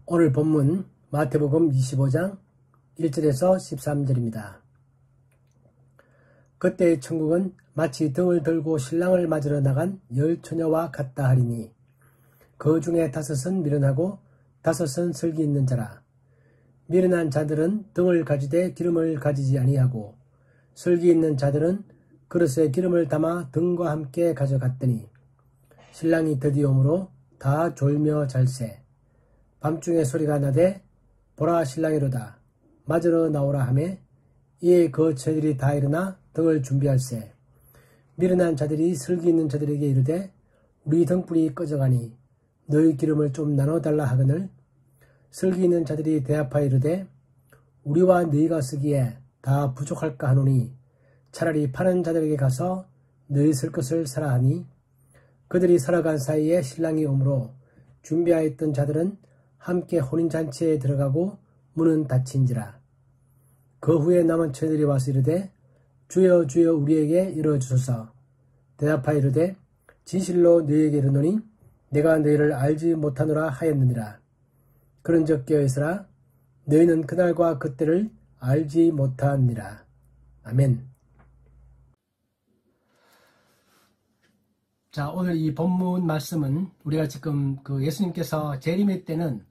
오늘 본문 마태복음 25장 1절에서 13절입니다. 그때 천국은 마치 등을 들고 신랑을 맞으러 나간 10처녀와 같다 하리니 그 중에 5은 미련하고 5은 슬기 있는 자라. 미련한 자들은 등을 가지되 기름을 가지지 아니하고 슬기 있는 자들은 그릇에 기름을 담아 등과 함께 가져갔더니 신랑이 드디어 오므로 다 졸며 잘세. 밤중에 소리가 나되 보라 신랑이로다 맞으러 나오라 하매 이에 그 처녀들이 다 일어나 등을 준비할세. 미련한 자들이 슬기 있는 자들에게 이르되 우리 등불이 꺼져가니 너희 기름을 좀 나눠달라 하거늘 슬기 있는 자들이 대답하여 이르되 우리와 너희가 쓰기에 다 부족할까 하노니 차라리 파는 자들에게 가서 너희 쓸 것을 사라 하니 그들이 살아간 사이에 신랑이 오므로 준비하였던 자들은 함께 혼인잔치에 들어가고 문은 닫힌지라. 그 후에 남은 처녀들이 와서 이르되 주여 주여 우리에게 이루어주소서. 대답하여 이르되 진실로 너희에게 이르노니 내가 너희를 알지 못하노라 하였느니라. 그런즉 깨어있으라. 너희는 그날과 그때를 알지 못하느니라. 아멘. 자, 오늘 이 본문 말씀은 우리가 지금 예수님께서 재림의 때는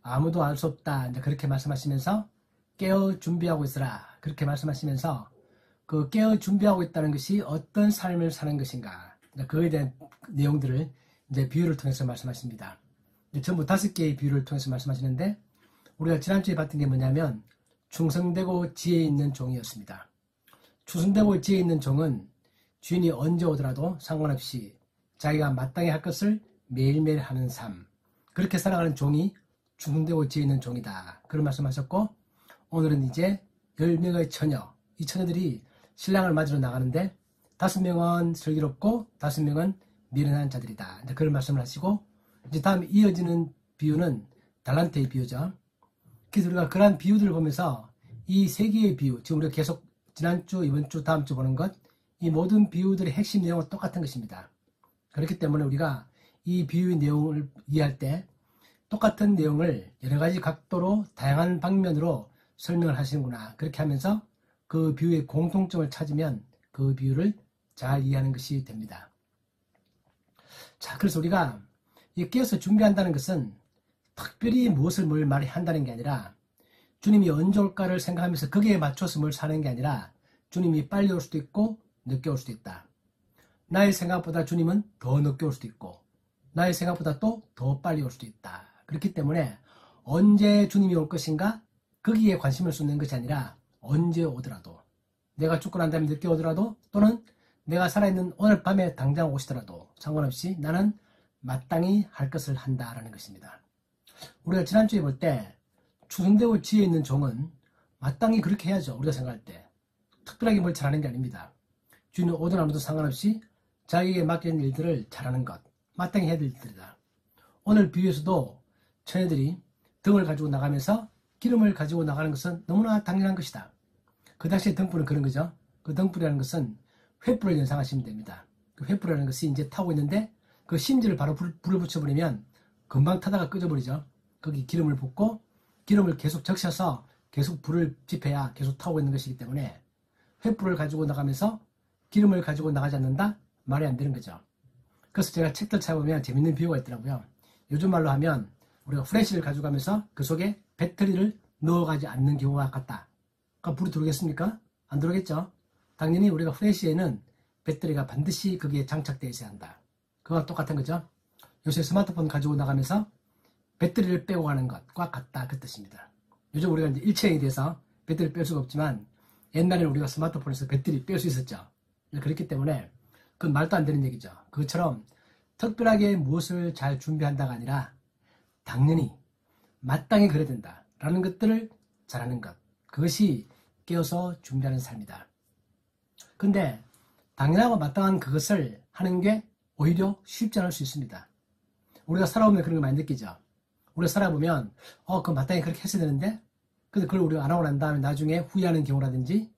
아무도 알 수 없다 이제 그렇게 말씀하시면서 깨어 준비하고 있으라 그렇게 말씀하시면서 그 깨어 준비하고 있다는 것이 어떤 삶을 사는 것인가 그거에 대한 내용들을 이제 비유를 통해서 말씀하십니다. 전부 5개의 비유를 통해서 말씀하시는데 우리가 지난주에 봤던 게 뭐냐면 충성되고 지혜 있는 종이었습니다. 충성되고 지혜 있는 종은 주인이 언제 오더라도 상관없이 자기가 마땅히 할 것을 매일매일 하는 삶 그렇게 살아가는 종이 충성되고 지혜 있는 종이다. 그런 말씀하셨고 오늘은 이제 10명의 처녀 이 처녀들이 신랑을 맞으러 나가는데 5명은 슬기롭고 5명은 미련한 자들이다. 이제 그런 말씀을 하시고 이제 다음 이어지는 비유는 달란트의 비유죠. 그래서 우리가 그러한 비유들을 보면서 이 3개의 비유 지금 우리가 계속 지난주 이번주 다음주 보는 것 이 모든 비유들의 핵심 내용은 똑같은 것입니다. 그렇기 때문에 우리가 이 비유의 내용을 이해할 때 똑같은 내용을 여러 가지 각도로 다양한 방면으로 설명을 하시는구나. 그렇게 하면서 그 비유의 공통점을 찾으면 그 비유를 잘 이해하는 것이 됩니다. 자, 그래서 우리가 이 깨어서 준비한다는 것은 특별히 무엇을 뭘 말한다는 게 아니라 주님이 언제 올까를 생각하면서 거기에 맞춰서 뭘 사는 게 아니라 주님이 빨리 올 수도 있고 늦게 올 수도 있다. 나의 생각보다 주님은 더 늦게 올 수도 있고 나의 생각보다 또 더 빨리 올 수도 있다. 그렇기 때문에 언제 주님이 올 것인가 거기에 관심을 쏟는 것이 아니라 언제 오더라도 내가 죽고 난 다음에 늦게 오더라도 또는 내가 살아있는 오늘 밤에 당장 오시더라도 상관없이 나는 마땅히 할 것을 한다라는 것입니다. 우리가 지난주에 볼 때 충성되고 지혜 있는 종은 마땅히 그렇게 해야죠. 우리가 생각할 때 특별하게 뭘 잘하는 게 아닙니다. 주인은 오든 안 오든 상관없이 자기에게 맡긴 일들을 잘하는 것 마땅히 해야 될 일들이다. 오늘 비유에서도 처녀들이 등을 가지고 나가면서 기름을 가지고 나가는 것은 너무나 당연한 것이다. 그 당시에 등불은 그런 거죠. 그 등불이라는 것은 횃불을 연상하시면 됩니다. 그 횃불이라는 것이 이제 타고 있는데 그 심지를 바로 불을 붙여버리면 금방 타다가 꺼져버리죠. 거기 기름을 붓고 기름을 계속 적셔서 계속 불을 지펴야 계속 타고 있는 것이기 때문에 횃불을 가지고 나가면서 기름을 가지고 나가지 않는다? 말이 안 되는 거죠. 그래서 제가 책들 찾아보면 재밌는 비유가 있더라고요. 요즘 말로 하면 우리가 프레시를 가져가면서 그 속에 배터리를 넣어가지 않는 경우가 같다. 그러니까 불이 들어오겠습니까? 안 들어오겠죠. 당연히 우리가 프레시에는 배터리가 반드시 거기에 장착되어 있어야 한다. 그거와 똑같은 거죠. 요새 스마트폰 가지고 나가면서 배터리를 빼고 가는 것과 같다. 그 뜻입니다. 요즘 우리가 이제 일체형이 돼서 배터리를 뺄 수가 없지만 옛날에는 우리가 스마트폰에서 배터리 뺄 수 있었죠. 그렇기 때문에 그건 말도 안 되는 얘기죠. 그것처럼 특별하게 무엇을 잘 준비한다가 아니라 당연히 마땅히 그래야 된다라는 것들을 잘하는 것. 그것이 깨어서 준비하는 삶이다. 근데 당연하고 마땅한 그것을 하는 게 오히려 쉽지 않을 수 있습니다. 우리가 살아보면 그런 거 많이 느끼죠. 우리가 살아보면 그거 마땅히 그렇게 했어야 되는데 근데 그걸 우리가 안 하고 난 다음에 나중에 후회하는 경우라든지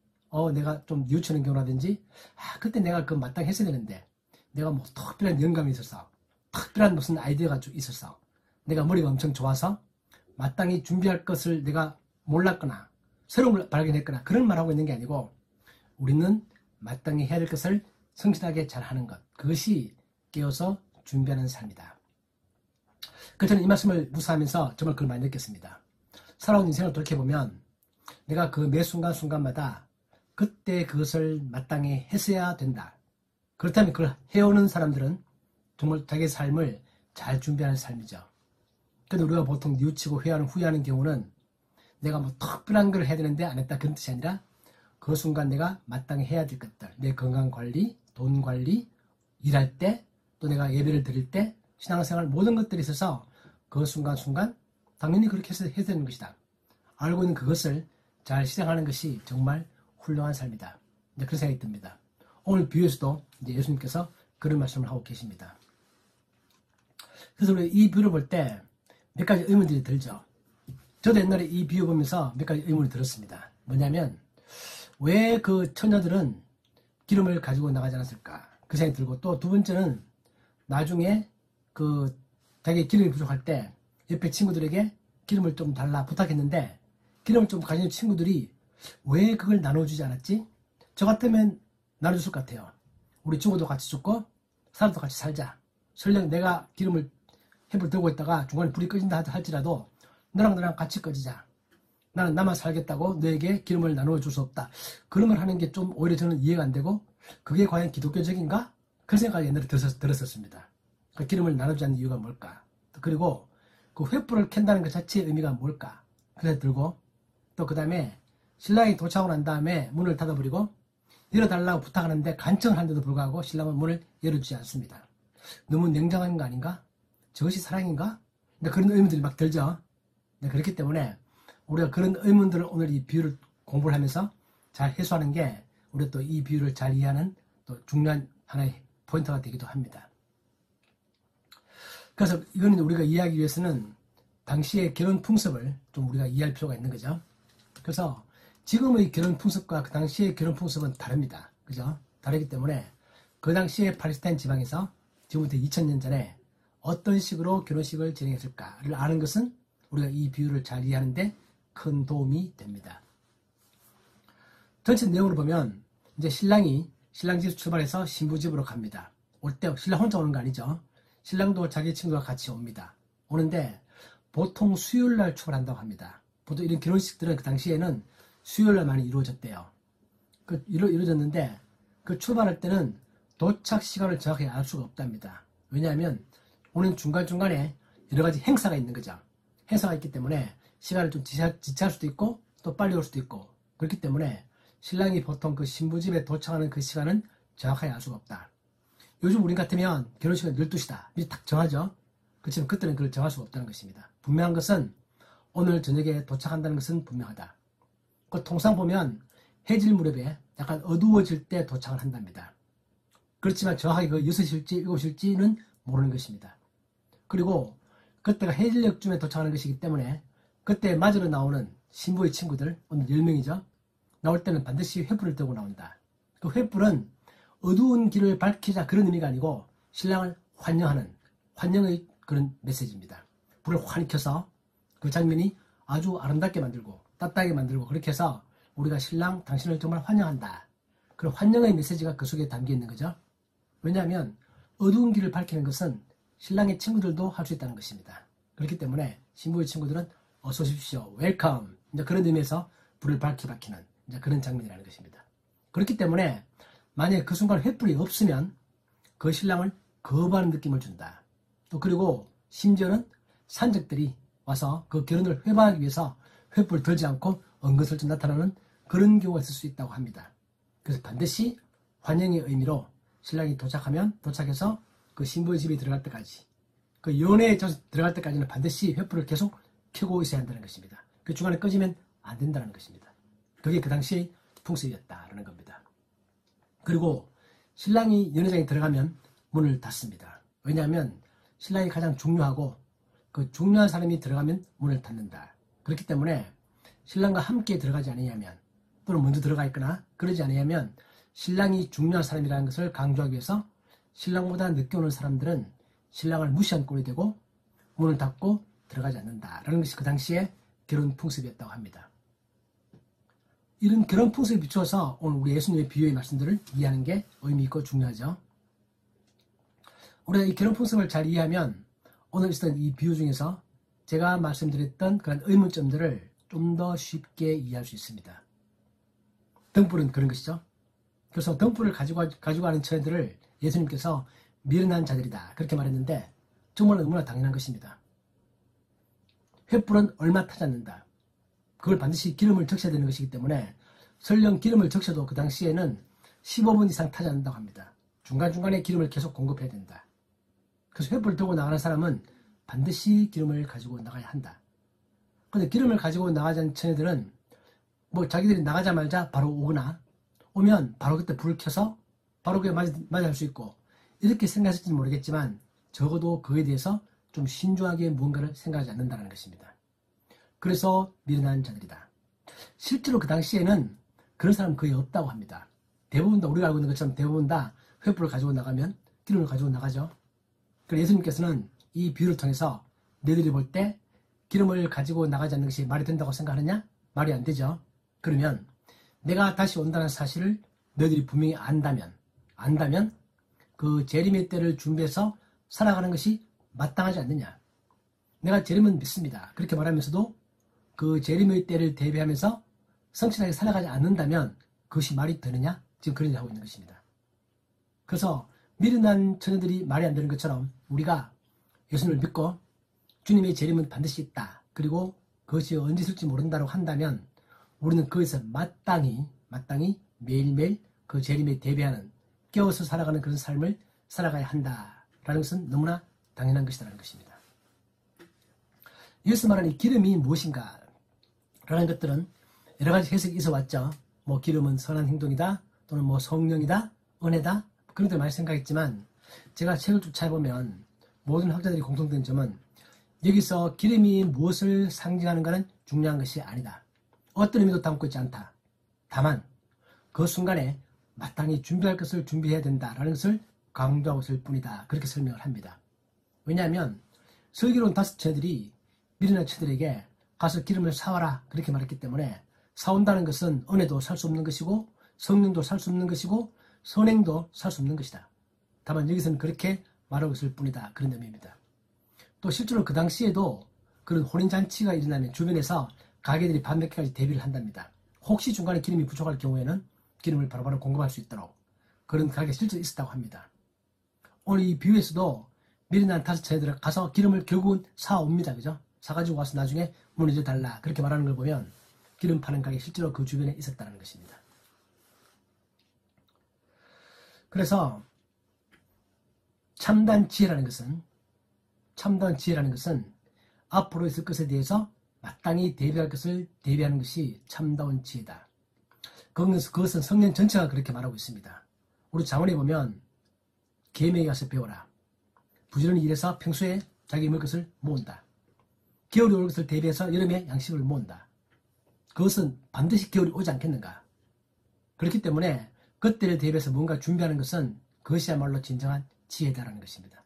내가 좀 뉘우치는 경우라든지 그때 내가 그거 마땅히 했어야 되는데 내가 뭐 특별한 영감이 있어서 특별한 무슨 아이디어가 좀 있어서 내가 머리가 엄청 좋아서 마땅히 준비할 것을 내가 몰랐거나 새로운 걸 발견했거나 그런 말하고 있는 게 아니고 우리는 마땅히 해야 될 것을 성실하게 잘하는 것, 그것이 깨어서 준비하는 삶이다. 그 저는 이 말씀을 묵상하면서 정말 그걸 많이 느꼈습니다. 살아온 인생을 돌이켜보면 내가 그 매 순간순간마다 그때 그것을 마땅히 했어야 된다. 그렇다면 그걸 해오는 사람들은 정말 자기의 삶을 잘 준비하는 삶이죠. 근데 우리가 보통 뉘우치고 후회하는 경우는 내가 뭐 특별한 걸 해야 되는데 안 했다 그런 뜻이 아니라 그 순간 내가 마땅히 해야 될 것들, 내 건강관리, 돈관리, 일할 때, 또 내가 예배를 드릴 때, 신앙생활 모든 것들이 있어서 그 순간순간 당연히 그렇게 해서 해야 되는 것이다. 알고 있는 그것을 잘 실행하는 것이 정말 훌륭한 삶이다. 이제 그런 생각이 듭니다. 오늘 비유에서도 이제 예수님께서 그런 말씀을 하고 계십니다. 그래서 우리 이 비유를 볼 때 몇 가지 의문들이 들죠. 저도 옛날에 이 비유 보면서 몇 가지 의문이 들었습니다. 뭐냐면 왜 그 처녀들은 기름을 가지고 나가지 않았을까? 그 생각이 들고 또 두 번째는 나중에 그 자기 기름이 부족할 때 옆에 친구들에게 기름을 좀 달라 부탁했는데 기름을 좀 가진 친구들이 왜 그걸 나눠주지 않았지? 저 같으면 나눠줬을 것 같아요. 우리 죽어도 같이 죽고 살아도 같이 살자. 설령 내가 기름을 횃불 들고 있다가 중간에 불이 꺼진다 할지라도 너랑 나랑 같이 꺼지자. 나는 나만 살겠다고 너에게 기름을 나눠줄 수 없다. 그런 말 하는 게 좀 오히려 저는 이해가 안 되고 그게 과연 기독교적인가? 그런 생각이 옛날에 들었었습니다. 그 기름을 나누지 않는 이유가 뭘까? 그리고 그 횃불을 켠다는 것 자체의 의미가 뭘까? 그래서 들고 또 그 다음에 신랑이 도착하고 난 다음에 문을 닫아버리고 열어달라고 부탁하는데 간청을 하는데도 불구하고 신랑은 문을 열어주지 않습니다. 너무 냉정한 거 아닌가? 저것이 사랑인가? 그런 의문들이 막 들죠. 그렇기 때문에 우리가 그런 의문들을 오늘 이 비유를 공부를 하면서 잘 해소하는 게 우리가 또 이 비유를 잘 이해하는 또 중요한 하나의 포인트가 되기도 합니다. 그래서 이거는 우리가 이해하기 위해서는 당시의 결혼 풍습을 좀 우리가 이해할 필요가 있는 거죠. 그래서 지금의 결혼 풍습과 그 당시의 결혼 풍습은 다릅니다. 그죠? 다르기 때문에 그 당시의 팔레스타인 지방에서 지금부터 2000년 전에 어떤 식으로 결혼식을 진행했을까를 아는 것은 우리가 이 비유를 잘 이해하는데 큰 도움이 됩니다. 전체 내용으로 보면 이제 신랑이 신랑집에서 출발해서 신부집으로 갑니다. 올 때 신랑 혼자 오는 거 아니죠. 신랑도 자기 친구와 같이 옵니다. 오는데 보통 수요일날 출발한다고 합니다. 보통 이런 결혼식들은 그 당시에는 수요일날 많이 이루어졌대요. 이루어졌는데 그 출발할 때는 도착 시간을 정확히 알 수가 없답니다. 왜냐하면 오는 중간중간에 여러 가지 행사가 있는 거죠. 행사가 있기 때문에 시간을 좀 지체할 수도 있고 또 빨리 올 수도 있고 그렇기 때문에 신랑이 보통 그 신부집에 도착하는 그 시간은 정확하게 알 수가 없다. 요즘 우리 같으면 결혼식은 12시다. 이제 딱 정하죠. 그렇지만 그때는 그걸 정할 수가 없다는 것입니다. 분명한 것은 오늘 저녁에 도착한다는 것은 분명하다. 그 통상 보면 해질 무렵에 약간 어두워질 때 도착을 한답니다. 그렇지만 정확하게 그 6시일지 7시일지는 모르는 것입니다. 그리고 그때가 해질녘쯤에 도착하는 것이기 때문에 그때 맞으러 나오는 신부의 친구들, 오늘 10명이죠. 나올 때는 반드시 횃불을 들고 나온다. 그 횃불은 어두운 길을 밝히자 그런 의미가 아니고 신랑을 환영하는 환영의 그런 메시지입니다. 불을 환히 켜서 그 장면이 아주 아름답게 만들고 따뜻하게 만들고 그렇게 해서 우리가 신랑 당신을 정말 환영한다. 그런 환영의 메시지가 그 속에 담겨 있는 거죠. 왜냐하면 어두운 길을 밝히는 것은 신랑의 친구들도 할 수 있다는 것입니다. 그렇기 때문에 신부의 친구들은 어서 오십시오. 웰컴. 이제 그런 의미에서 불을 밝히는 이제 그런 장면이라는 것입니다. 그렇기 때문에 만약에 그 순간 횃불이 없으면 그 신랑을 거부하는 느낌을 준다. 또 그리고 심지어는 산적들이 와서 그 결혼을 회방하기 위해서 횃불을 들지 않고 은근슬쩍 나타나는 그런 경우가 있을 수 있다고 합니다. 그래서 반드시 환영의 의미로 신랑이 도착해서 그 신부의 집에 들어갈 때까지 그 연애에 들어갈 때까지는 반드시 횃불을 계속 켜고 있어야 한다는 것입니다. 그 중간에 꺼지면 안 된다는 것입니다. 그게 그 당시의 풍습이었다라는 겁니다. 그리고 신랑이 연회장에 들어가면 문을 닫습니다. 왜냐하면 신랑이 가장 중요하고 그 중요한 사람이 들어가면 문을 닫는다. 그렇기 때문에 신랑과 함께 들어가지 않으냐면 또는 먼저 들어가 있거나 그러지 않으냐면 신랑이 중요한 사람이라는 것을 강조하기 위해서 신랑보다 늦게 오는 사람들은 신랑을 무시한 꼴이 되고 문을 닫고 들어가지 않는다라는 것이 그 당시에 결혼 풍습이었다고 합니다. 이런 결혼 풍습에 비추어서 오늘 우리 예수님의 비유의 말씀들을 이해하는 게 의미 있고 중요하죠. 우리가 이 결혼 풍습을 잘 이해하면 오늘 있었던 이 비유 중에서 제가 말씀드렸던 그런 의문점들을 좀 더 쉽게 이해할 수 있습니다. 등불은 그런 것이죠. 그래서 등불을 가지고 가는 처녀들을 예수님께서 미련한 자들이다 그렇게 말했는데 정말 너무나 당연한 것입니다. 횃불은 얼마 타지 않는다. 그걸 반드시 기름을 적셔야 되는 것이기 때문에 설령 기름을 적셔도 그 당시에는 15분 이상 타지 않는다고 합니다. 중간중간에 기름을 계속 공급해야 된다. 그래서 횃불을 들고 나가는 사람은 반드시 기름을 가지고 나가야 한다. 그런데 기름을 가지고 나가지 않은 처녀들은 뭐 자기들이 나가자마자 바로 오거나 오면 바로 그때 불을 켜서 바로 그게 맞이할 수 있고 이렇게 생각했을지는 모르겠지만 적어도 그에 대해서 좀 신중하게 무언가를 생각하지 않는다는 것입니다. 그래서 미련한 자들이다. 실제로 그 당시에는 그런 사람은 거의 없다고 합니다. 대부분 다 우리가 알고 있는 것처럼 대부분 다 횃불을 가지고 나가면 기름을 가지고 나가죠. 그래서 예수님께서는 이 비유를 통해서 너희들이 볼 때 기름을 가지고 나가지 않는 것이 말이 된다고 생각하느냐? 말이 안 되죠. 그러면 내가 다시 온다는 사실을 너희들이 분명히 안다면 그 재림의 때를 준비해서 살아가는 것이 마땅하지 않느냐. 내가 재림은 믿습니다. 그렇게 말하면서도 그 재림의 때를 대비하면서 성실하게 살아가지 않는다면 그것이 말이 되느냐? 지금 그런 일을 하고 있는 것입니다. 그래서 미련한 처녀들이 말이 안 되는 것처럼 우리가 예수님을 믿고 주님의 재림은 반드시 있다. 그리고 그것이 언제 있을지 모른다고 한다면 우리는 거기서 마땅히 매일매일 그 재림에 대비하는 깨어서 살아가는 그런 삶을 살아가야 한다라는 것은 너무나 당연한 것이라는 것입니다. 여기서 말하는 이 기름이 무엇인가 라는 것들은 여러 가지 해석이 있어 왔죠. 뭐 기름은 선한 행동이다 또는 뭐 성령이다 은혜다 그런 데 많이 생각했지만 제가 책을 쭉 찾아보면 모든 학자들이 공통된 점은 여기서 기름이 무엇을 상징하는가는 중요한 것이 아니다. 어떤 의미도 담고 있지 않다. 다만 그 순간에 마땅히 준비할 것을 준비해야 된다라는 것을 강조하고 있을 뿐이다. 그렇게 설명을 합니다. 왜냐하면 슬기로운 다섯 처녀들이 미련한 처녀들에게 가서 기름을 사와라 그렇게 말했기 때문에 사온다는 것은 은혜도 살 수 없는 것이고 성령도 살 수 없는 것이고 선행도 살 수 없는 것이다. 다만 여기서는 그렇게 말하고 있을 뿐이다. 그런 의미입니다. 또 실제로 그 당시에도 그런 혼인잔치가 일어나면 주변에서 가게들이 밤늦게까지 대비를 한답니다. 혹시 중간에 기름이 부족할 경우에는 기름을 바로바로 공급할 수 있도록 그런 가게가 실제로 있었다고 합니다. 오늘 이 비유에서도 미련한 다섯 처녀들을 가서 기름을 결국은 사옵니다. 그죠? 사가지고 와서 나중에 문을 열어달라 그렇게 말하는 걸 보면 기름 파는 가게 실제로 그 주변에 있었다는 것입니다. 그래서 참된 지혜라는 것은 앞으로 있을 것에 대해서 마땅히 대비할 것을 대비하는 것이 참다운 지혜다. 그것은 성경 전체가 그렇게 말하고 있습니다. 우리 잠언에 보면 계명에 가서 배워라. 부지런히 일해서 평소에 자기 먹을 것을 모은다. 겨울이 올 것을 대비해서 여름에 양식을 모은다. 그것은 반드시 겨울이 오지 않겠는가. 그렇기 때문에 그때를 대비해서 뭔가 준비하는 것은 그것이야말로 진정한 지혜다라는 것입니다.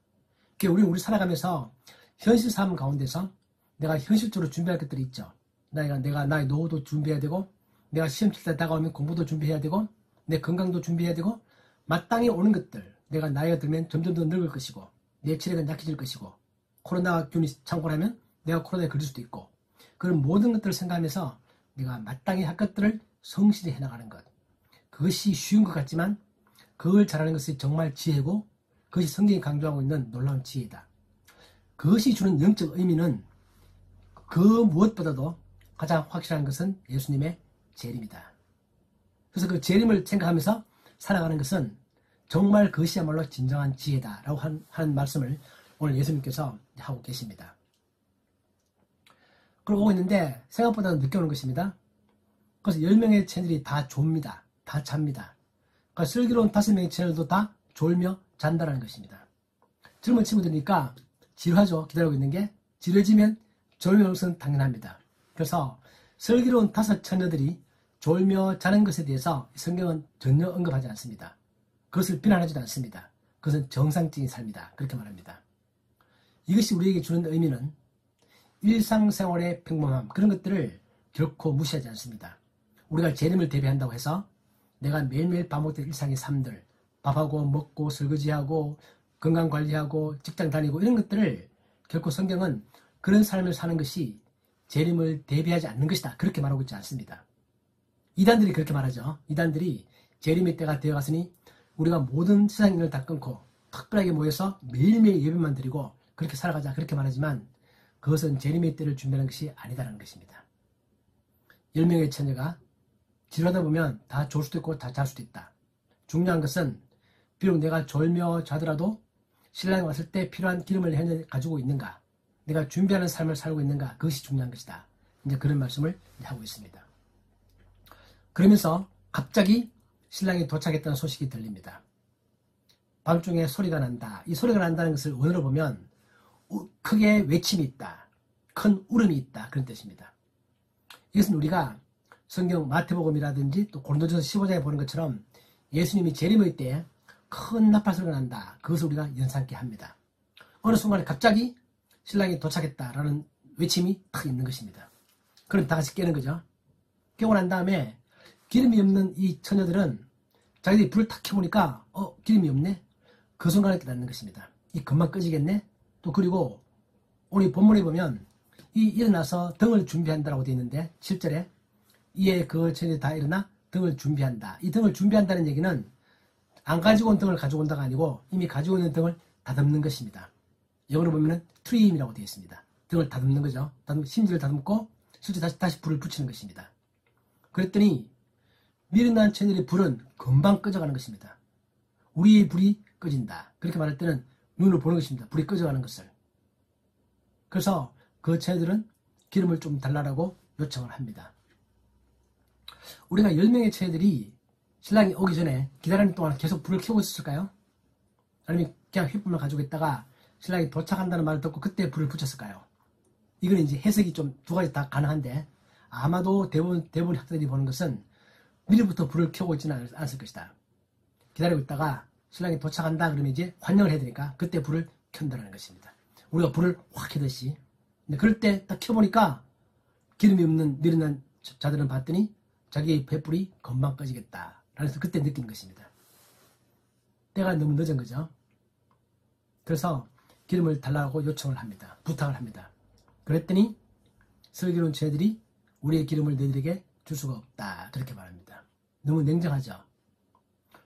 그러니까 우리 살아가면서 현실 삶 가운데서 내가 현실적으로 준비할 것들이 있죠. 내가 나의 노후도 준비해야 되고 내가 시험 칠 때 다가오면 공부도 준비해야 되고 내 건강도 준비해야 되고 마땅히 오는 것들 내가 나이가 들면 점점 더 늙을 것이고 내 체력은 약해질 것이고 코로나 균이 창궐하면 내가 코로나에 걸릴 수도 있고 그런 모든 것들을 생각하면서 내가 마땅히 할 것들을 성실히 해나가는 것 그것이 쉬운 것 같지만 그걸 잘하는 것이 정말 지혜고 그것이 성경이 강조하고 있는 놀라운 지혜다. 그것이 주는 영적 의미는 그 무엇보다도 가장 확실한 것은 예수님의 재림이다. 그래서 그 재림을 생각하면서 살아가는 것은 정말 그것이야말로 진정한 지혜다라고 하는 말씀을 오늘 예수님께서 하고 계십니다. 그러고 있는데 생각보다는 늦게 오는 것입니다. 그래서 10명의 채널이 다 졸니다. 다 잡니다. 그러니까 슬기로운 5명의 채널도 다 졸며 잔다라는 것입니다. 젊은 친구들이니까 지루하죠. 기다리고 있는 게. 지루해지면 졸며 것은 당연합니다. 그래서 슬기로운 5 처녀들이 졸며 자는 것에 대해서 성경은 전혀 언급하지 않습니다. 그것을 비난하지도 않습니다. 그것은 정상적인 삶이다. 그렇게 말합니다. 이것이 우리에게 주는 의미는 일상생활의 평범함 그런 것들을 결코 무시하지 않습니다. 우리가 재림을 대비한다고 해서 내가 매일매일 반복된 일상의 삶들 밥하고 먹고 설거지하고 건강관리하고 직장 다니고 이런 것들을 결코 성경은 그런 삶을 사는 것이 재림을 대비하지 않는 것이다 그렇게 말하고 있지 않습니다. 이단들이 그렇게 말하죠. 이단들이 재림의 때가 되어갔으니 우리가 모든 세상 일을 다 끊고 특별하게 모여서 매일매일 예배만 드리고 그렇게 살아가자 그렇게 말하지만 그것은 재림의 때를 준비하는 것이 아니다라는 것입니다. 10명의 처녀가 지루하다 보면 다 졸 수도 있고 다 잘 수도 있다. 중요한 것은 비록 내가 졸며 자더라도 신랑이 왔을 때 필요한 기름을 현재 가지고 있는가, 내가 준비하는 삶을 살고 있는가, 그것이 중요한 것이다. 이제 그런 말씀을 하고 있습니다. 그러면서 갑자기 신랑이 도착했다는 소식이 들립니다. 밤중에 소리가 난다. 이 소리가 난다는 것을 원어로 보면 크게 외침이 있다. 큰 울음이 있다. 그런 뜻입니다. 이것은 우리가 성경 마태복음이라든지 또 고린도전서 15장에 보는 것처럼 예수님이 재림의 때에 큰 나팔 소리가 난다. 그것을 우리가 연상케 합니다. 어느 순간에 갑자기 신랑이 도착했다라는 외침이 탁 있는 것입니다. 그럼 다 같이 깨는 거죠. 깨고 난 다음에 기름이 없는 이 처녀들은 자기들이 불을 탁 켜보니까 기름이 없네? 그 순간에 깨닫는 것입니다. 이 금방 꺼지겠네? 또 그리고 오늘 본문에 보면 이 일어나서 등을 준비한다라고 되어 있는데 7절에 이에 그 처녀들이 다 일어나 등을 준비한다. 이 등을 준비한다는 얘기는 안 가지고 온 등을 가지고 온다가 아니고 이미 가지고 있는 등을 다듬는 것입니다. 영어로 보면은 트림이라고 되어 있습니다. 등을 다듬는 거죠. 심지를 다듬고 실제 다시 불을 붙이는 것입니다. 그랬더니 미련한 처녀들의 불은 금방 꺼져가는 것입니다. 우리의 불이 꺼진다. 그렇게 말할 때는 눈으로 보는 것입니다. 불이 꺼져가는 것을. 그래서 그 처녀들은 기름을 좀 달라고 요청을 합니다. 우리가 10명의 처녀들이 신랑이 오기 전에 기다리는 동안 계속 불을 켜고 있었을까요? 아니면 그냥 휘불만 가지고 있다가 신랑이 도착한다는 말을 듣고 그때 불을 붙였을까요? 이건 이제 해석이 좀 두 가지 다 가능한데 아마도 대부분 학자들이 보는 것은 미리부터 불을 켜고 있지는 않았을 것이다. 기다리고 있다가 신랑이 도착한다 그러면 이제 환영을 해야 되니까 그때 불을 켠다는 것입니다. 우리가 불을 확 켜듯이. 근데 그럴 때 딱 켜보니까 기름이 없는 미련한 자들은 봤더니 자기의 횃불이 금방 꺼지겠다. 라면서 그때 느끼는 것입니다. 때가 너무 늦은 거죠. 그래서 기름을 달라고 요청을 합니다. 부탁을 합니다. 그랬더니 슬기로운 처녀들이 우리의 기름을 너희들에게 줄 수가 없다. 그렇게 말합니다. 너무 냉정하죠.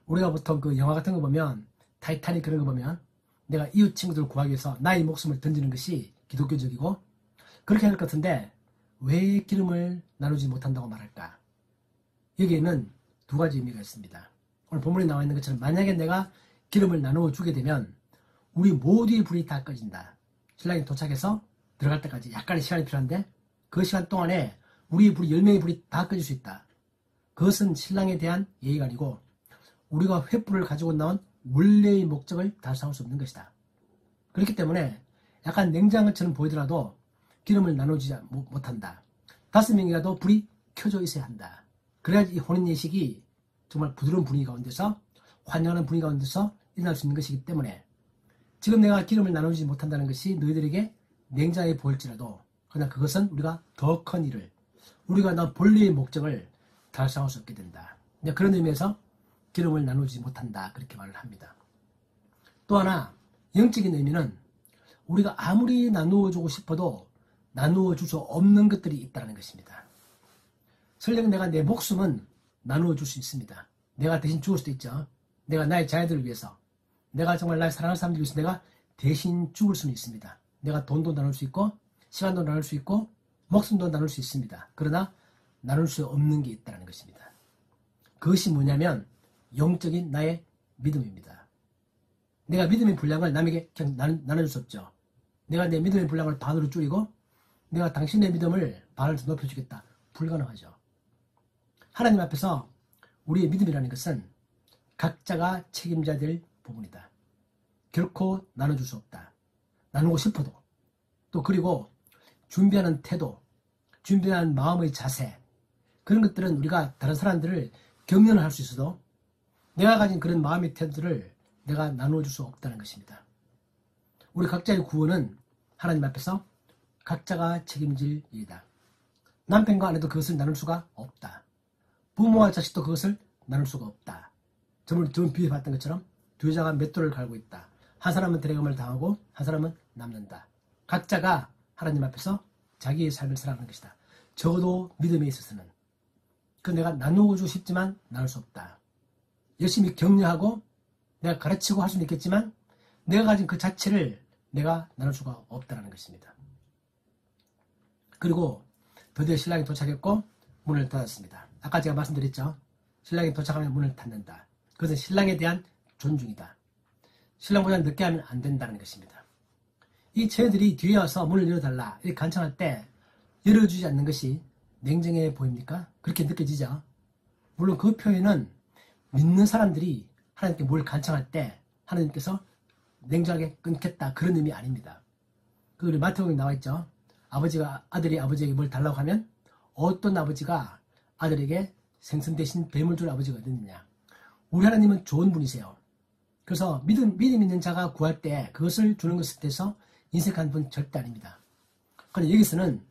우리가 보통 그 영화 같은 거 보면 타이타닉 그런 거 보면 내가 이웃 친구들을 구하기 위해서 나의 목숨을 던지는 것이 기독교적이고 그렇게 할 것 같은데 왜 기름을 나누지 못한다고 말할까? 여기에는 두 가지 의미가 있습니다. 오늘 본문에 나와 있는 것처럼 만약에 내가 기름을 나누어 주게 되면 우리 모두의 불이 다 꺼진다. 신랑이 도착해서 들어갈 때까지 약간의 시간이 필요한데 그 시간 동안에 우리의 불이 10명의 불이 다 꺼질 수 있다. 그것은 신랑에 대한 예의가 아니고 우리가 횃불을 가지고 나온 원래의 목적을 달성할 수 없는 것이다. 그렇기 때문에 약간 냉정한 것처럼 보이더라도 기름을 나누지 못한다. 5명이라도 불이 켜져 있어야 한다. 그래야지 이 혼인예식이 정말 부드러운 분위기 가운데서 환영하는 분위기 가운데서 일어날 수 있는 것이기 때문에 지금 내가 기름을 나누지 못한다는 것이 너희들에게 냉정하게 보일지라도 그러나 그것은 우리가 더 큰 일을 우리가 나 본래의 목적을 달성할 수 없게 된다. 그런 의미에서 기름을 나누지 못한다. 그렇게 말을 합니다. 또 하나 영적인 의미는 우리가 아무리 나누어주고 싶어도 나누어줄 수 없는 것들이 있다는 것입니다. 설령 내가 내 목숨은 나누어줄 수 있습니다. 내가 대신 죽을 수도 있죠. 내가 나의 자녀들을 위해서 내가 정말 나의 사랑하는 사람들 위해서 내가 대신 죽을 수는 있습니다. 내가 돈도 나눌 수 있고 시간도 나눌 수 있고 목숨도 나눌 수 있습니다. 그러나 나눌 수 없는 게 있다는 것입니다. 그것이 뭐냐면 영적인 나의 믿음입니다. 내가 믿음의 분량을 남에게 그냥 나눠줄 수 없죠. 내가 내 믿음의 분량을 반으로 줄이고 내가 당신의 믿음을 반을 더 높여주겠다. 불가능하죠. 하나님 앞에서 우리의 믿음이라는 것은 각자가 책임져야 될 부분이다. 결코 나눠줄 수 없다. 나누고 싶어도 또 그리고 준비하는 태도, 준비하는 마음의 자세 그런 것들은 우리가 다른 사람들을 격려를 할 수 있어도 내가 가진 그런 마음의 태도를 내가 나누어줄 수 없다는 것입니다. 우리 각자의 구원은 하나님 앞에서 각자가 책임질 일이다. 남편과 아내도 그것을 나눌 수가 없다. 부모와 자식도 그것을 나눌 수가 없다. 저번 비유에 봤던 것처럼 두 여자가 맷돌을 갈고 있다. 한 사람은 대리감을 당하고 한 사람은 남는다. 각자가 하나님 앞에서 자기의 삶을 살아가는 것이다. 적어도 믿음에 있어서는. 그 내가 나누고 주고 싶지만 나눌 수 없다. 열심히 격려하고 내가 가르치고 할 수는 있겠지만 내가 가진 그 자체를 내가 나눌 수가 없다는 것입니다. 그리고 드디어 신랑이 도착했고 문을 닫았습니다. 아까 제가 말씀드렸죠. 신랑이 도착하면 문을 닫는다. 그것은 신랑에 대한 존중이다. 신랑보다 늦게 하면 안 된다는 것입니다. 이 처녀들이 뒤에 와서 문을 열어달라 이렇게 간청할 때 열어주지 않는 것이 냉정해 보입니까? 그렇게 느껴지죠. 물론 그 표현은 믿는 사람들이 하나님께 뭘 간청할 때 하나님께서 냉정하게 끊겠다 그런 의미 아닙니다. 그 우리 마태복음에 나와 있죠. 아들이 아버지에게 뭘 달라고 하면 어떤 아버지가 아들에게 생선 대신 뱀을 줄 아버지가 어디 있느냐. 우리 하나님은 좋은 분이세요. 그래서 믿음 있는 자가 구할 때 그것을 주는 것에 대해서 인색한 분 절대 아닙니다. 그런데 여기서는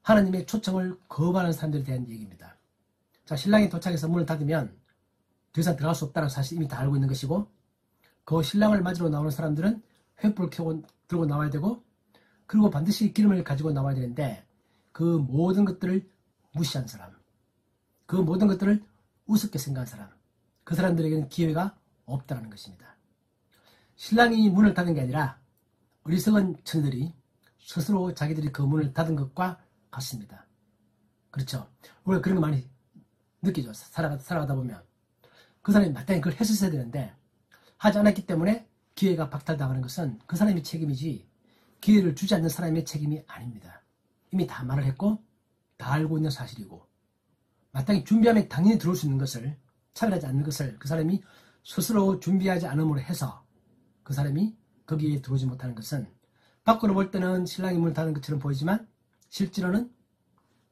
하나님의 초청을 거부하는 사람들에 대한 얘기입니다. 자, 신랑이 도착해서 문을 닫으면 더 이상 들어갈 수 없다는 사실 이미 다 알고 있는 것이고 그 신랑을 맞으러 나오는 사람들은 횃불을 들고 나와야 되고 그리고 반드시 기름을 가지고 나와야 되는데 그 모든 것들을 무시한 사람, 그 모든 것들을 우습게 생각한 사람, 그 사람들에게는 기회가 없다는 것입니다. 신랑이 문을 닫은 게 아니라 어리석은 처녀들이 스스로 자기들이 그 문을 닫은 것과 같습니다. 그렇죠? 우리가 그런 거 많이 느끼죠. 살아가다 보면 그 사람이 마땅히 그걸 했었어야 되는데 하지 않았기 때문에 기회가 박탈당하는 것은 그 사람의 책임이지 기회를 주지 않는 사람의 책임이 아닙니다. 이미 다 말을 했고 다 알고 있는 사실이고 마땅히 준비하면 당연히 들어올 수 있는 것을 차별하지 않는 것을 그 사람이 스스로 준비하지 않음으로 해서 그 사람이 거기에 들어오지 못하는 것은 밖으로 볼 때는 신랑이 문을 닫은 것처럼 보이지만 실제로는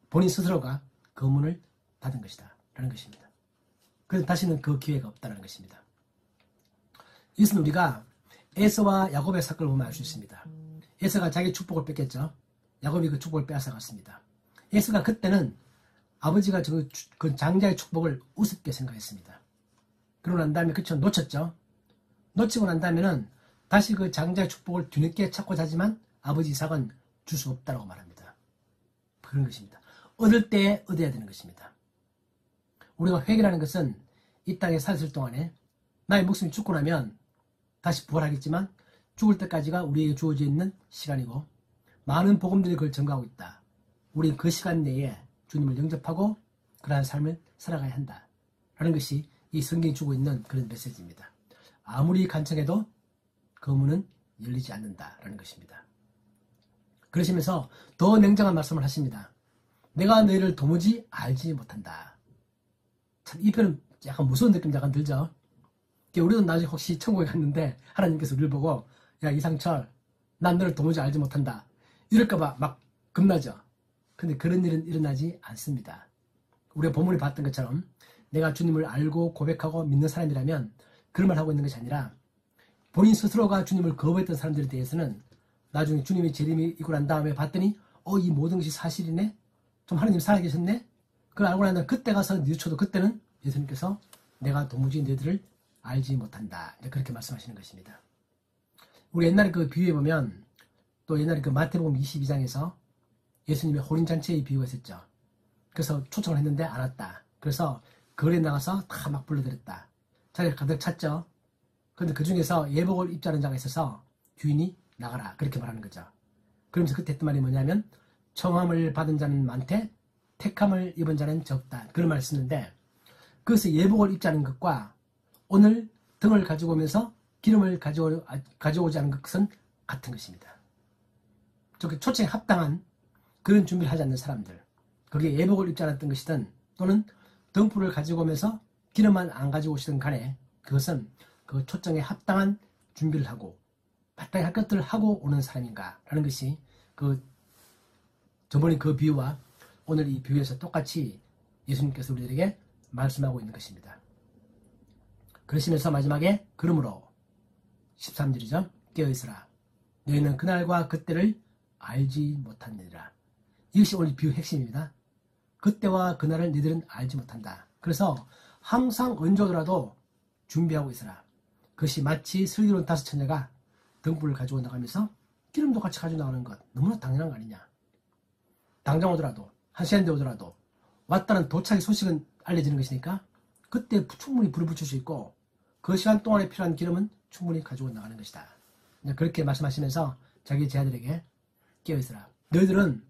본인 스스로가 그 문을 닫은 것이다 라는 것입니다. 그래서 다시는 그 기회가 없다는 것입니다. 이것은 우리가 에서와 야곱의 사건을 보면 알 수 있습니다. 에서가 자기 축복을 뺏겼죠. 야곱이 그 축복을 빼앗아갔습니다. 에서가 그때는 아버지가 그 장자의 축복을 우습게 생각했습니다. 그러고 난 다음에 그쵸 놓쳤죠. 놓치고 난 다음에는 다시 그 장자의 축복을 뒤늦게 찾고자 하지만 아버지 이삭은 줄 수 없다고 말합니다. 그런 것입니다. 얻을 때 얻어야 되는 것입니다. 우리가 회개라는 것은 이 땅에 살았을 동안에 나의 목숨이 죽고 나면 다시 부활하겠지만 죽을 때까지가 우리에게 주어져 있는 시간이고 많은 복음들이 그걸 증거하고 있다. 우리는 그 시간 내에 주님을 영접하고 그러한 삶을 살아가야 한다. 라는 것이 이 성경이 주고 있는 그런 메시지입니다. 아무리 간청해도 그 문은 열리지 않는다라는 것입니다. 그러시면서 더 냉정한 말씀을 하십니다. 내가 너희를 도무지 알지 못한다. 참 이 표현은 약간 무서운 느낌 약간 들죠. 우리도 나중에 혹시 천국에 갔는데 하나님께서 우리를 보고 야 이상철 난 너를 도무지 알지 못한다 이럴까봐 막 겁나죠. 근데 그런 일은 일어나지 않습니다. 우리가 본문에 봤던 것처럼 내가 주님을 알고 고백하고 믿는 사람이라면 그런 말 하고 있는 것이 아니라 본인 스스로가 주님을 거부했던 사람들에 대해서는 나중에 주님의 재림이 있고 난 다음에 봤더니 이 모든 것이 사실이네? 좀 하나님 살아계셨네? 그걸 알고 난 다음에 그때 가서 늦춰도 그때는 예수님께서 내가 도무지 너희들을 알지 못한다. 그렇게 말씀하시는 것입니다. 우리 옛날에 그 비유해 보면 또 옛날에 그 마태복음 22장에서 예수님의 호린잔치의 비유가 있었죠. 그래서 초청을 했는데 안 왔다. 그래서 거리에 나가서 다 막 불러들였다. 자기가 가득 찼죠. 그런데 그 중에서 예복을 입자는 자가 있어서 주인이 나가라. 그렇게 말하는 거죠. 그러면서 그때 했던 말이 뭐냐면 청함을 받은 자는 많되 택함을 입은 자는 적다. 그런 말을 쓰는데 그것을 예복을 입자는 것과 오늘 등을 가지고 오면서 기름을 가져오지 않은 것은 같은 것입니다. 초청에 합당한 그런 준비를 하지 않는 사람들, 거기에 예복을 입지 않았던 것이든 또는 등불을 가지고 오면서 기름만 안 가지고 오시든 간에 그것은 그 초청에 합당한 준비를 하고 마땅히 할 것들을 하고 오는 사람인가 라는 것이 저번에 그 비유와 오늘 이 비유에서 똑같이 예수님께서 우리들에게 말씀하고 있는 것입니다. 그러시면서 마지막에 그러므로 13절이죠. 깨어있으라. 너희는 그날과 그때를 알지 못하느니라. 이것이 오늘 비유 핵심입니다. 그때와 그날을 너희들은 알지 못한다. 그래서 항상 언제 오더라도 준비하고 있어라. 그것이 마치 슬기로운 5처녀가 등불을 가지고 나가면서 기름도 같이 가지고 나가는 것, 너무나 당연한 거 아니냐. 당장 오더라도, 1시간 뒤에 오더라도 왔다는 도착의 소식은 알려지는 것이니까 그때 충분히 불을 붙일 수 있고 그 시간 동안에 필요한 기름은 충분히 가지고 나가는 것이다. 그렇게 말씀하시면서 자기 제자들에게 깨어있으라. 너희들은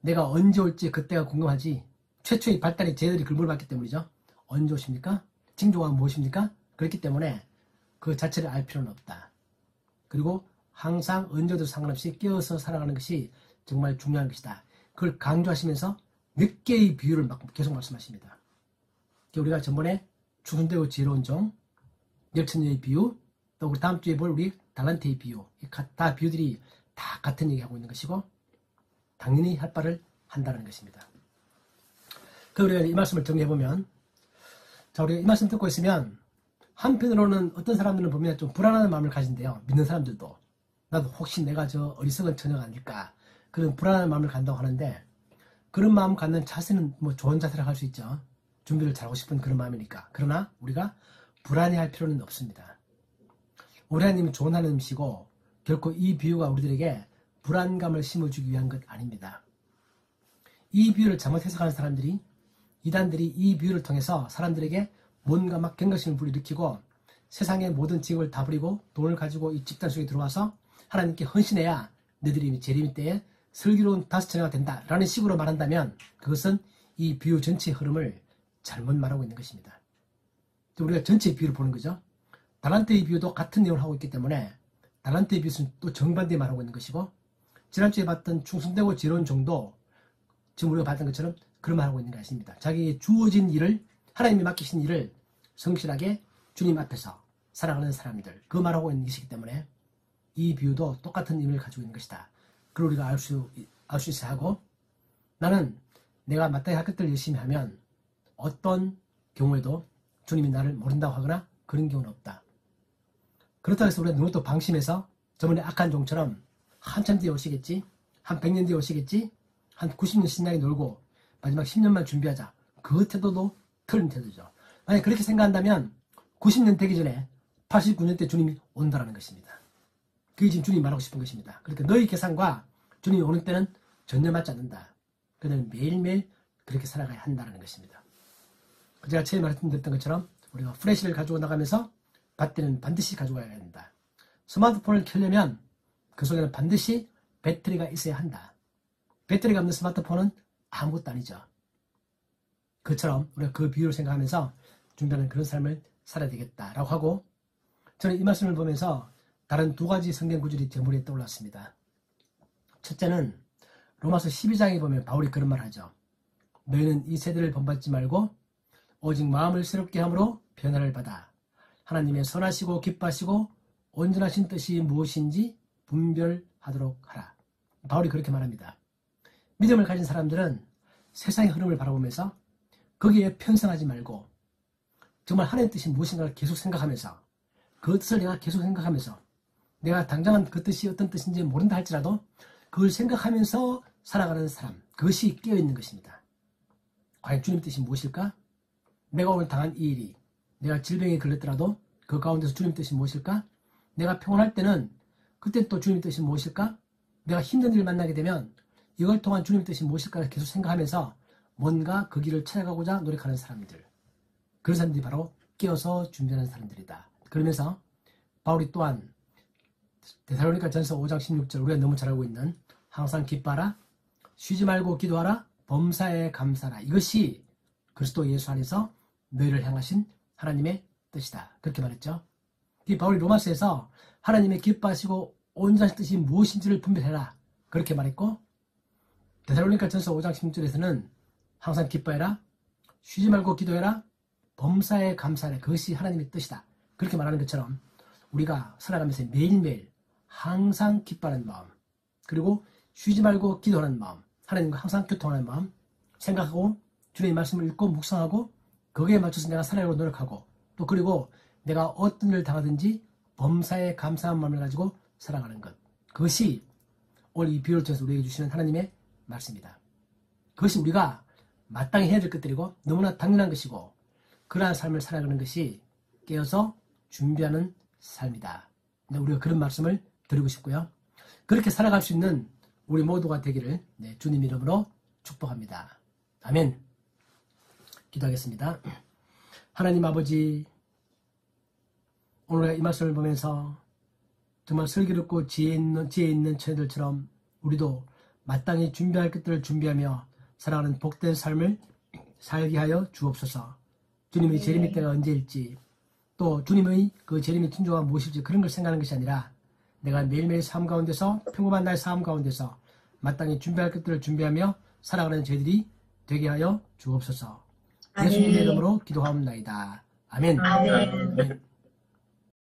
내가 언제 올지 그때가 궁금하지. 최초의 발달이 제자들이 그 물어봤기 때문이죠. 언제 오십니까? 징조가 무엇입니까? 그렇기 때문에 그 자체를 알 필요는 없다. 그리고 항상 언제도 상관없이 깨어서 살아가는 것이 정말 중요한 것이다. 그걸 강조하시면서 몇 개의 비유를 계속 말씀하십니다. 우리가 전번에 추순되고 지혜로운 종, 열천녀의 비유, 또 우리 다음 주에 볼 우리 달란트의 비유, 다 비유들이 다 같은 얘기하고 있는 것이고 당연히 할 바를 한다는 것입니다. 우리가 이 말씀을 정리해보면, 자, 우리가 이 말씀 듣고 있으면 한편으로는 어떤 사람들은 보면 좀 불안한 마음을 가진대요. 믿는 사람들도. 나도 혹시 내가 저 어리석은 처녀가 아닐까, 그런 불안한 마음을 간다고 하는데, 그런 마음 갖는 자세는 뭐 좋은 자세라고 할 수 있죠. 준비를 잘하고 싶은 그런 마음이니까. 그러나 우리가 불안해할 필요는 없습니다. 우리 하나님은 좋은 하나님이시고 결코 이 비유가 우리들에게 불안감을 심어주기 위한 것 아닙니다. 이 비유를 잘못 해석하는 사람들이, 이단들이 이 비유를 통해서 사람들에게 뭔가 막 경각심을 불러일으키고 세상의 모든 직업을 다 버리고 돈을 가지고 이 집단 속에 들어와서 하나님께 헌신해야 너희들이 재림의 때에 슬기로운 5처녀가 된다라는 식으로 말한다면 그것은 이 비유 전체의 흐름을 잘못 말하고 있는 것입니다. 우리가 전체의 비유를 보는 거죠. 달란트의 비유도 같은 내용을 하고 있기 때문에 달란트의 비유는 또 정반대에 말하고 있는 것이고, 지난주에 봤던 충성되고 지혜로운 종도 지금 우리가 봤던 것처럼 그런 말하고 있는 것입니다. 자기에게 주어진 일을, 하나님이 맡기신 일을 성실하게 주님 앞에서 살아가는 사람들, 그 말하고 있는 것이기 때문에 이 비유도 똑같은 의미를 가지고 있는 것이다. 그걸 우리가 알 수 있어야 하고, 나는 내가 마땅히 할 것들을 열심히 하면 어떤 경우에도 주님이 나를 모른다고 하거나 그런 경우는 없다. 그렇다고 해서 우리가 너무 또 방심해서 저번에 악한 종처럼 한참 뒤에 오시겠지, 한 100년 뒤에 오시겠지, 한 90년 신나게 놀고 마지막 10년만 준비하자, 그 태도도 틀린 태도죠. 만약 그렇게 생각한다면 90년 되기 전에 89년 때 주님이 온다라는 것입니다. 그게 지금 주님이 말하고 싶은 것입니다. 그러니까 너희 계산과 주님이 오는 때는 전혀 맞지 않는다. 그들은 매일매일 그렇게 살아가야 한다는 것입니다. 제가 처음에 말씀드렸던 것처럼 우리가 플래시를 가지고 나가면서 배터리는 반드시 가져가야 된다. 스마트폰을 켜려면 그 속에는 반드시 배터리가 있어야 한다. 배터리가 없는 스마트폰은 아무것도 아니죠. 그처럼 우리가 그 비유를 생각하면서 준비하는 그런 삶을 살아야 되겠다라고 하고, 저는 이 말씀을 보면서 다른 2가지 성경 구절이 제 머리에 떠올랐습니다. 첫째는 로마서 12장에 보면 바울이 그런 말을 하죠. 너희는 이 세대를 본받지 말고 오직 마음을 새롭게 함으로 변화를 받아 하나님의 선하시고 기뻐하시고 온전하신 뜻이 무엇인지 분별하도록 하라. 바울이 그렇게 말합니다. 믿음을 가진 사람들은 세상의 흐름을 바라보면서 거기에 편성하지 말고 정말 하나님의 뜻이 무엇인가를 계속 생각하면서, 그 뜻을 내가 계속 생각하면서, 내가 당장은 그 뜻이 어떤 뜻인지 모른다 할지라도 그걸 생각하면서 살아가는 사람, 그것이 깨어있는 것입니다. 과연 주님 뜻이 무엇일까? 내가 오늘 당한 이 일이, 내가 질병에 걸렸더라도 그 가운데서 주님 뜻이 무엇일까? 내가 평온할 때는 그때 또 주님 뜻이 무엇일까? 내가 힘든 일을 만나게 되면 이걸 통한 주님 뜻이 무엇일까를 계속 생각하면서 뭔가 그 길을 찾아가고자 노력하는 사람들, 그런 사람들이 바로 깨어서 준비하는 사람들이다. 그러면서 바울이 또한 데살로니가 전서 5장 16절, 우리가 너무 잘 알고 있는 항상 기뻐하라, 쉬지 말고 기도하라, 범사에 감사하라, 이것이 그리스도 예수 안에서 너희를 향하신 하나님의 뜻이다. 그렇게 말했죠. 이 바울이 로마서에서 하나님의 기뻐하시고 온전하신 뜻이 무엇인지를 분별해라, 그렇게 말했고, 데살로니가 전서 5장 16절에서는 항상 기뻐해라, 쉬지 말고 기도해라, 범사에 감사하라, 그것이 하나님의 뜻이다. 그렇게 말하는 것처럼 우리가 살아가면서 매일매일 항상 기뻐하는 마음, 그리고 쉬지 말고 기도하는 마음, 하나님과 항상 교통하는 마음, 생각하고 주님의 말씀을 읽고 묵상하고 거기에 맞춰서 내가 살아가려고 노력하고, 또 그리고 내가 어떤 일을 당하든지 범사에 감사한 마음을 가지고 살아가는 것, 그것이 오늘 이 비유를 통해서 우리에게 주시는 하나님의 말씀입니다. 그것이 우리가 마땅히 해야 될 것들이고 너무나 당연한 것이고 그러한 삶을 살아가는 것이 깨어서 준비하는 삶이다. 우리가 그런 말씀을 드리고 싶고요. 그렇게 살아갈 수 있는 우리 모두가 되기를 주님 이름으로 축복합니다. 아멘. 기도하겠습니다. 하나님 아버지, 오늘 이 말씀을 보면서 정말 슬기롭고 지혜 있는 처녀들처럼 우리도 마땅히 준비할 것들을 준비하며 살아가는 복된 삶을 살게 하여 주옵소서. 주님의 재림의 때가 언제일지, 또 주님의 그 재림의 징조가 무엇일지 그런 걸 생각하는 것이 아니라 내가 매일매일 삶 가운데서, 평범한 나의 삶 가운데서 마땅히 준비할 것들을 준비하며 살아가는 저희들이 되게 하여 주옵소서. 예수님의 이름으로 기도하옵나이다. 아멘. 아멘.